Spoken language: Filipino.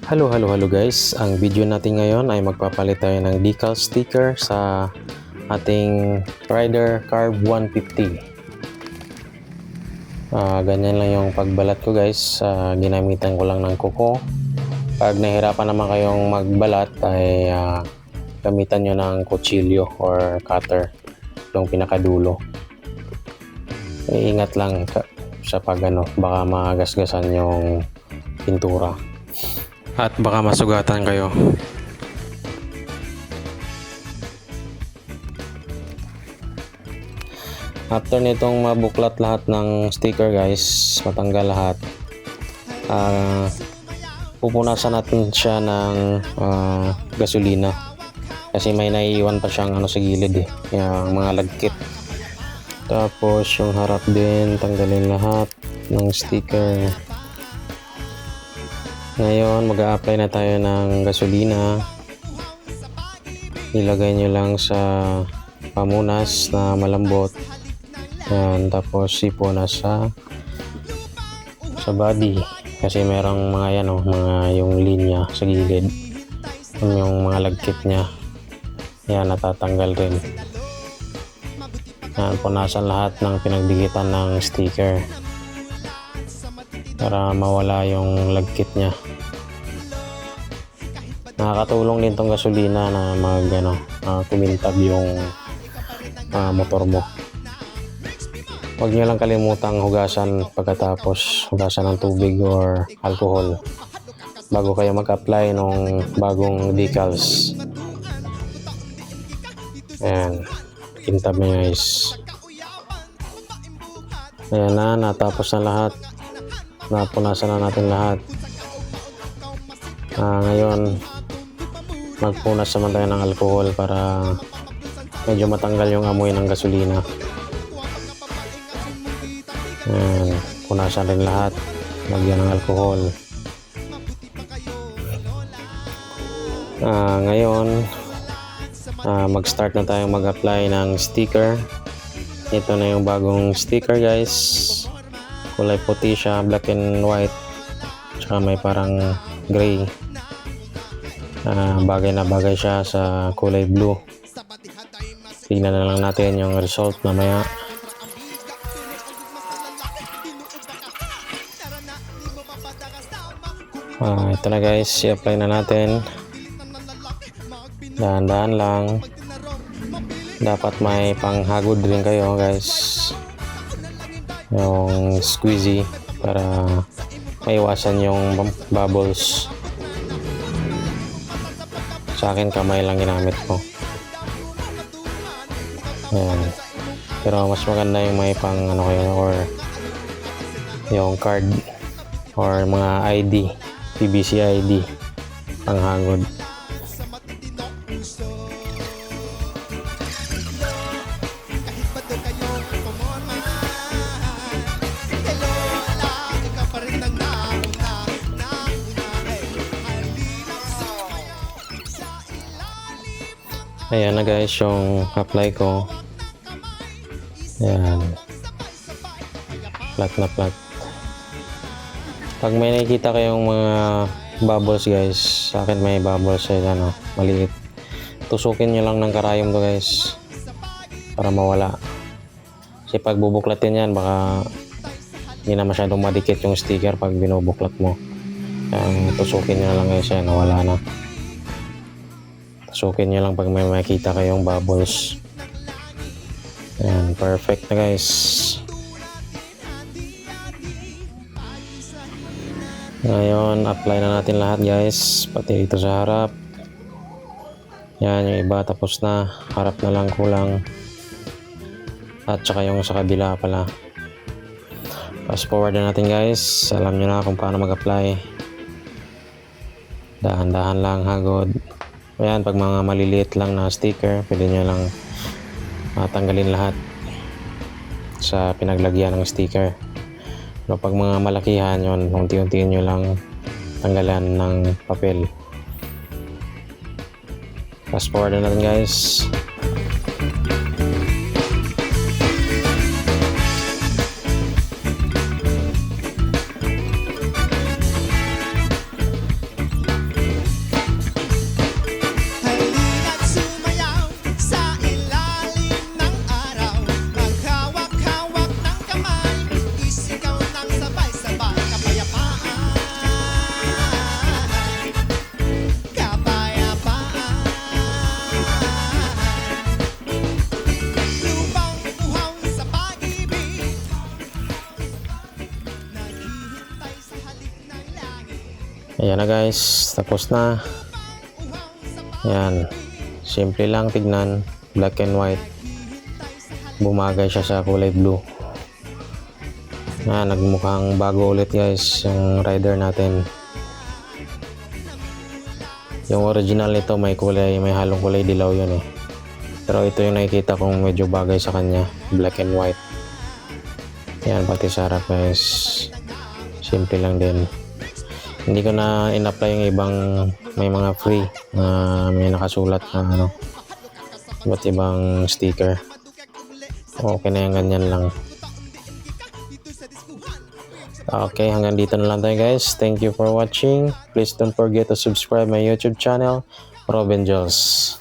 Hello guys. Ang video natin ngayon ay magpapalit tayo ng decal sticker sa ating Rider Carb 150. Ganyan lang yung pagbalat ko guys. Ginamitan ko lang ng kuko. Pag nahirapan naman kayong magbalat ay gamitan nyo ng kutsilyo or cutter, yung pinakadulo. Ingat lang sa baka magasgasan yung pintura at baka masugatan kayo. After nitong mabuklat lahat ng sticker guys, matanggal lahat, pupunasan natin siya ng gasolina kasi may naiiwan pa siyang sa gilid yung mga lagkit. Tapos yung harap din, tanggalin lahat ng sticker. Ngayon mag-a-apply na tayo ng gasolina. Ilagay nyo lang sa pamunas na malambot. Yan, tapos sipo na sa body kasi merong mga mga yung linya sa gilid, yung mga lagkit nya, yan natatanggal rin. Yan, punasan lahat ng pinagdikitan ng sticker para mawala yung lagkit nya. Nakakatulong din tong gasolina na kumintab yung motor mo. Huwag nyo lang kalimutang hugasan pagkatapos, hugasan ng tubig or alcohol bago kayo mag-apply ng bagong decals. Ayan, kintab nyo guys. Ayan na, natapos na lahat. Napunasan na natin lahat. Ngayon magpunas naman tayo ng alcohol para medyo matanggal yung amoy ng gasolina. Ayan, punasan rin lahat, lagyan ng alcohol. Ngayon mag-start na tayong mag-apply ng sticker. Ito na yung bagong sticker guys, kulay puti siya, black and white, tsaka may parang gray. Bagay na bagay siya sa kulay blue. Tingnan na lang natin yung result mamaya. Ito na guys, i-apply na natin. Dahan-dahan lang. Dapat may panghagod rin kayo guys, yung squeezy, para maiwasan yung bubbles. Sa akin kamay lang ginamit ko. Ayan. Pero mas maganda yung may pang kayo, or yung card or mga ID, PVC ID, panghagod. Ayan na guys yung apply ko. Ayan, flat na flat. Pag may nakikita kayong mga bubbles guys, sa akin may bubbles maliit, tusukin nyo lang ng karayom to guys para mawala. Kasi pag bubuklatin yan, baka hindi na masyadong madikit yung sticker pag binubuklat mo. Tusukin nyo lang guys, yan, nawala na. Tusukin nyo lang pag may makita kayong bubbles. Ayan, perfect na guys. Ngayon apply na natin lahat guys, pati ito sa harap. Yan, yung iba tapos na, harap na lang kulang, at saka yung sa kabila pala. Fast forward na natin guys. Alam nyo na kung paano mag-apply. Dahan-dahan lang, hagod. Ayan, pag mga maliliit lang na sticker, pwede nyo lang tanggalin lahat sa pinaglagyan ng sticker. Pero pag mga malakihan, yun, unti-untiin nyo lang tanggalan ng papel. Fast forward na natin guys. Ayan na guys, tapos na. Ayan, simple lang tignan, black and white. Bumagay siya sa kulay blue. Ayan, nagmukhang bago ulit guys yung rider natin. Yung original nito may halong kulay dilaw yun eh. Pero ito yung nakikita kong medyo bagay sa kanya, black and white. Ayan, pati sa harap guys, simple lang din. Hindi ko na in-apply yung ibang, may mga free na may nakasulat na iba't ibang sticker. Okay na yung ganyan lang. Okay, hanggang dito na lang tayo guys. Thank you for watching. Please don't forget to subscribe my YouTube channel, Robin Jules.